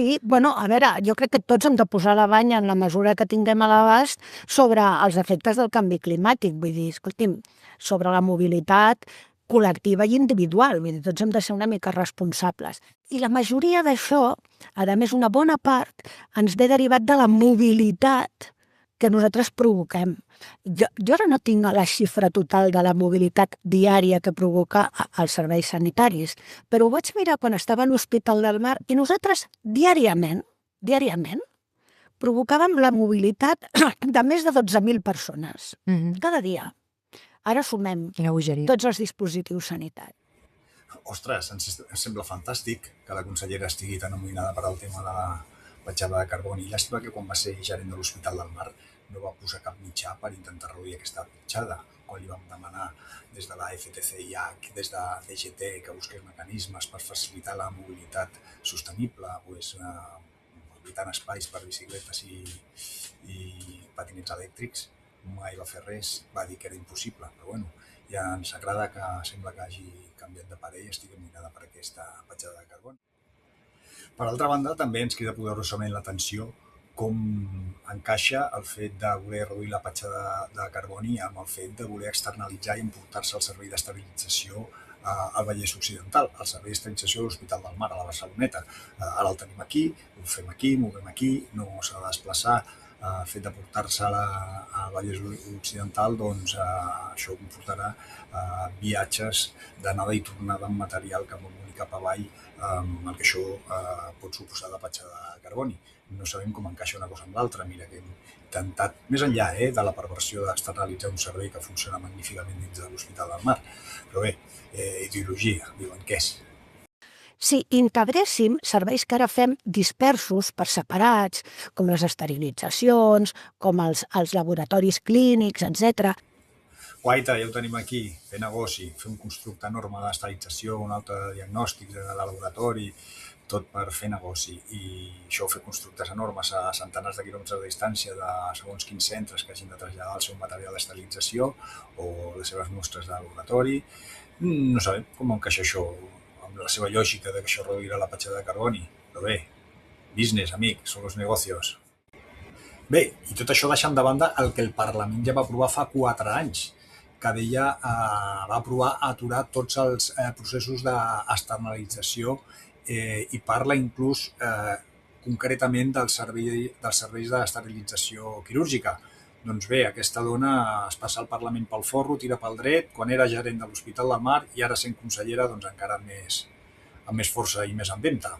Sí, bueno, a veure, jo crec que tots hem de posar la banya en la mesura que tinguem a l'abast sobre els efectes del canvi climàtic. Vull dir, escolti'm, sobre la mobilitat col·lectiva i individual. Vull dir, tots hem de ser una mica responsables. I la majoria d'això, a més, una bona part, ens ve derivat de la mobilitat que nosaltres provoquem. Jo ara no tinc la xifra total de la mobilitat diària que provoca els serveis sanitaris, però ho vaig mirar quan estava a l'Hospital del Mar i nosaltres diàriament, provocàvem la mobilitat de més de 12.000 persones, cada dia. Ara sumem tots els dispositius sanitaris. Ostres, ens sembla fantàstic que la consellera estigui tan amoïnada per al tema de la petjada de carboni. Llàstima que quan va ser gerent de l'Hospital del Mar no va posar cap mitjà per intentar reduir aquesta petjada. Quan li vam demanar des de la FTCIH, des de DGT, que busqués mecanismes per facilitar la mobilitat sostenible, habilitant espais per bicicletes i patinets elèctrics, mai va fer res, va dir que era impossible, però bueno, ja ens agrada que sembla que hagi canviat de parer i estigui amoïnada per aquesta petjada de carboni. Per altra banda, també ens crida poderosament l'atenció com encaixa el fet de voler reduir la petjada de carboni amb el fet de voler externalitzar i emportar-se el servei d'esterilització al Vallès Occidental, el servei d'esterilització de l'Hospital del Mar, a la Barceloneta. Ara el tenim aquí, ho fem aquí, movem aquí, no s'ha de desplaçar. El fet de portar-se al Vallès Occidental, doncs això comportarà viatges d'anada i tornada amb material cap amunt i cap avall, el que això pot suposar de petjada de carboni. No sabem com encaixa una cosa amb l'altra. Mira que hem intentat, més enllà de la perversió d'externalitzar un servei que funciona magníficament dins de l'Hospital del Mar. Però bé, ideologia, diuen què és. Si integréssim serveis que ara fem dispersos per separats, com les esterilitzacions, com els laboratoris clínics, etc. Guaita, ja ho tenim aquí, fer negoci, fer un constructe enorme d'esterilització, un altre de diagnòstics de laboratori, tot per fer negoci. I això, fer constructes enormes a centenars de quilòmetres de distància de segons quins centres que hagin de traslladar el seu material d'esterilització o les seves mostres de laboratori. No sabem com encaixa això amb la seva lògica de que això reduirà la petjada de carboni. Però bé, business, amic, són els negocios. Bé, i tot això deixant de banda el que el Parlament ja va aprovar fa 4 anys, que deia, va aprovar aturar tots els processos d'externalització i parla inclús concretament dels serveis d'esterilització quirúrgica. Doncs bé, aquesta dona es passa al Parlament pel forro, tira pel dret, quan era gerent de l'Hospital del Mar i ara sent consellera, doncs encara amb més força i més empenta.